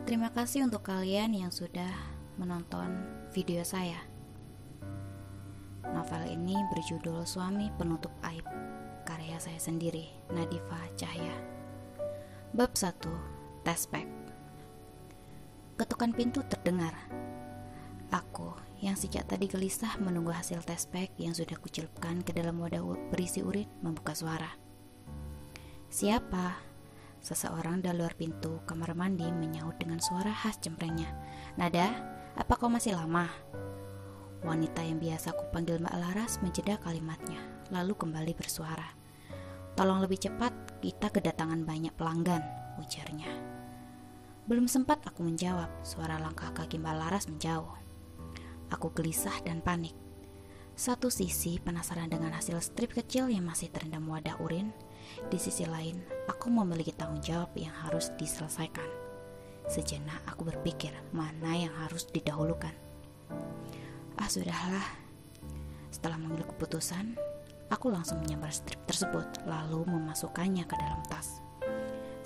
Terima kasih untuk kalian yang sudah menonton video saya. Novel ini berjudul Suami Penutup Aib, karya saya sendiri, Nadifa Cahya. Bab 1, Tespek. Ketukan pintu terdengar. Aku yang sejak tadi gelisah menunggu hasil tespek yang sudah kucelupkan ke dalam wadah berisi urin membuka suara. Siapa? Seseorang dari luar pintu kamar mandi menyahut dengan suara khas cemprengnya. Nada, apa kau masih lama? Wanita yang biasa aku panggil Mbak Laras menjeda kalimatnya, lalu kembali bersuara. Tolong lebih cepat, kita kedatangan banyak pelanggan, ujarnya. Belum sempat aku menjawab, suara langkah kaki Mbak Laras menjauh. Aku gelisah dan panik. Satu sisi penasaran dengan hasil strip kecil yang masih terendam wadah urin. Di sisi lain, aku memiliki tanggung jawab yang harus diselesaikan. Sejenak aku berpikir mana yang harus didahulukan. Sudahlah. Setelah mengambil keputusan, aku langsung menyambar strip tersebut lalu memasukkannya ke dalam tas.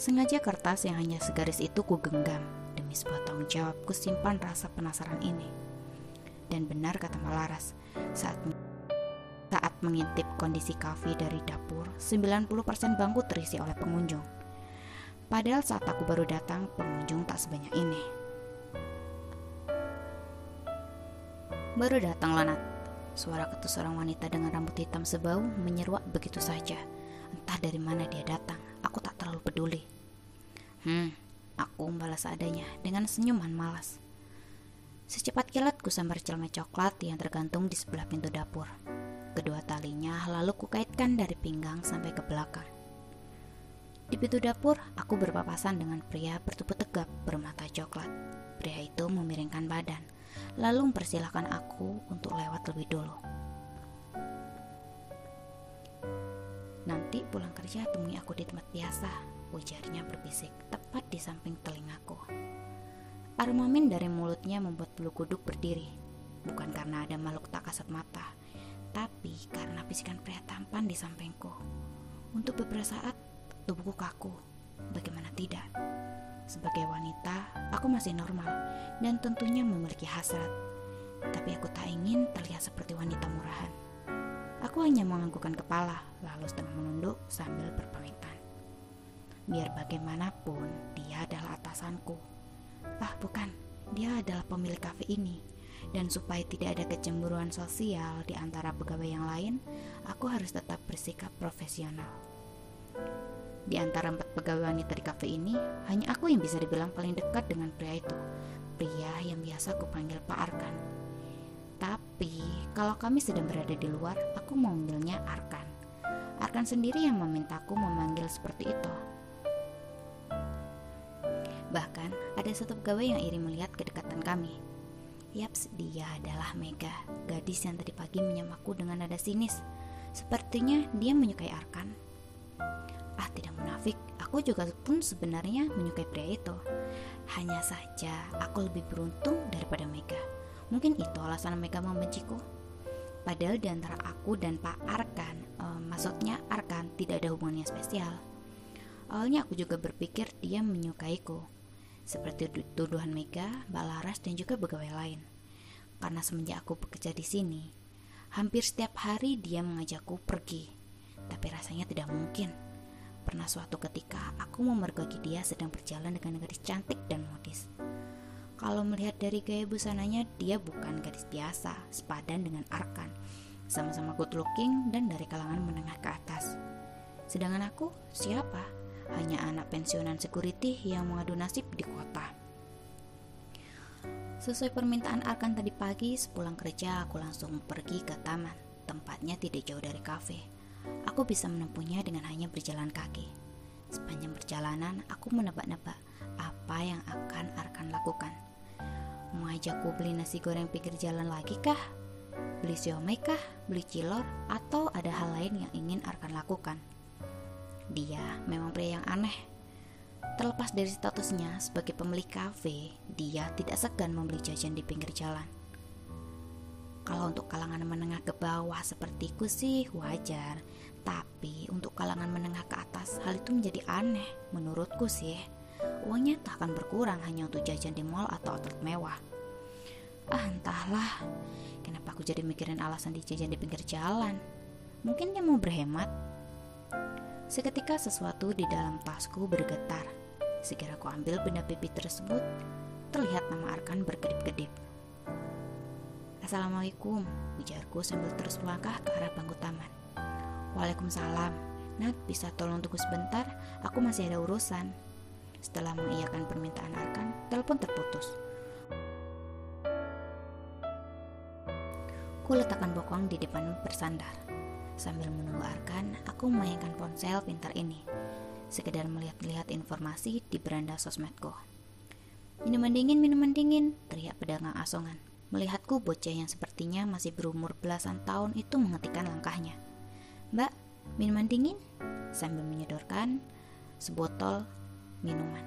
Sengaja kertas yang hanya segaris itu ku genggam demi sebuah tanggung jawab ku simpan rasa penasaran ini. Dan benar kata Mbak Laras, saat mengintip kondisi kafe dari dapur, 90% bangku terisi oleh pengunjung. Padahal saat aku baru datang, pengunjung tak sebanyak ini. Baru datang Lanat. Suara ketus seorang wanita dengan rambut hitam sebau menyeruak begitu saja. Entah dari mana dia datang, aku tak terlalu peduli. Aku membalas adanya dengan senyuman malas. Secepat kilat ku sambar celemek coklat yang tergantung di sebelah pintu dapur. Kedua talinya lalu kukaitkan dari pinggang sampai ke belakang. Di pintu dapur, aku berpapasan dengan pria bertubuh tegap bermata coklat. Pria itu memiringkan badan, lalu mempersilahkan aku untuk lewat lebih dulu. Nanti pulang kerja temui aku di tempat biasa, ujarnya berbisik tepat di samping telingaku. Aroma min dari mulutnya membuat bulu kuduk berdiri, bukan karena ada makhluk tak kasat mata, tapi karena bisikan pria tampan di sampingku. Untuk beberapa saat, tubuhku kaku. Bagaimana tidak? Sebagai wanita, aku masih normal dan tentunya memiliki hasrat. Tapi aku tak ingin terlihat seperti wanita murahan. Aku hanya menganggukkan kepala, lalu setengah menunduk sambil berpamitan. Biar bagaimanapun, dia adalah atasanku. Bukan, dia adalah pemilik kafe ini. Dan supaya tidak ada kecemburuan sosial di antara pegawai yang lain, aku harus tetap bersikap profesional. Di antara 4 pegawai wanita di kafe ini, hanya aku yang bisa dibilang paling dekat dengan pria itu. Pria yang biasa aku panggil Pak Arkan. Tapi, kalau kami sedang berada di luar, aku memanggilnya Arkan. Arkan sendiri yang memintaku memanggil seperti itu. Bahkan, ada satu pegawai yang iri melihat kedekatan kami. Yaps, dia adalah Mega, gadis yang tadi pagi menyamaku dengan nada sinis. Sepertinya dia menyukai Arkan. Tidak munafik, aku juga pun sebenarnya menyukai pria itu. Hanya saja aku lebih beruntung daripada Mega. Mungkin itu alasan Mega membenciku. Padahal di antara aku dan Pak Arkan, maksudnya Arkan, tidak ada hubungan yang spesial. Awalnya aku juga berpikir dia menyukaiku, seperti tuduhan Mega, Mbak Laras dan juga pegawai lain. Karena semenjak aku bekerja di sini, hampir setiap hari dia mengajakku pergi. Tapi rasanya tidak mungkin. Pernah suatu ketika aku memergoki dia sedang berjalan dengan gadis cantik dan modis. Kalau melihat dari gaya busananya, dia bukan gadis biasa, sepadan dengan Arkan. Sama-sama good looking dan dari kalangan menengah ke atas. Sedangkan aku, siapa? Hanya anak pensiunan security yang mengadu nasib di kota. Sesuai permintaan Arkan tadi pagi, sepulang kerja aku langsung pergi ke taman. Tempatnya tidak jauh dari kafe. Aku bisa menempuhnya dengan hanya berjalan kaki. Sepanjang perjalanan, aku menebak-nebak apa yang akan Arkan lakukan. Mengajakku beli nasi goreng pinggir jalan lagi kah? Beli siomay kah? Beli cilor? Atau ada hal lain yang ingin Arkan lakukan? Dia memang pria yang aneh. Terlepas dari statusnya sebagai pemilik kafe, dia tidak segan membeli jajan di pinggir jalan. Kalau untuk kalangan menengah ke bawah sepertiku sih wajar, tapi untuk kalangan menengah ke atas hal itu menjadi aneh menurutku sih. uangnya tak akan berkurang hanya untuk jajan di mall atau outlet mewah. Entahlah, kenapa aku jadi mikirin alasan dijajan di pinggir jalan. Mungkin dia mau berhemat. Seketika sesuatu di dalam tasku bergetar. Segera aku ambil benda pipi tersebut. Terlihat nama Arkan berkedip-kedip. Assalamualaikum, ujarku sambil terus melangkah ke arah bangku taman. Waalaikumsalam. Nat, bisa tolong tunggu sebentar? Aku masih ada urusan. Setelah mengiyakan permintaan Arkan, telepon terputus. Ku letakkan bokong di depan bersandar. Sambil menunggu Arkan, aku memainkan ponsel pintar ini. Sekedar melihat-lihat informasi di beranda sosmedku. Minuman dingin, teriak pedagang asongan. Melihatku, bocah yang sepertinya masih berumur belasan tahun itu menghentikan langkahnya. Mbak, minuman dingin? Sambil menyodorkan sebotol minuman.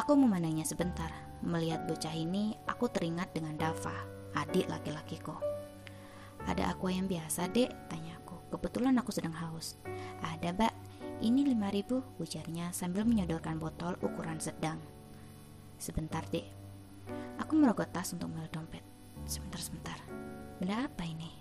Aku memandangnya sebentar. Melihat bocah ini, aku teringat dengan Dava, adik laki-lakiku. Ada aqua yang biasa, Dek? Tanyaku. Kebetulan aku sedang haus. Ada, Mbak. Ini 5.000, ujarnya sambil menyodorkan botol ukuran sedang. Sebentar, Dek. Aku merogoh tas untuk mengambil dompet. Sebentar. Benda apa ini?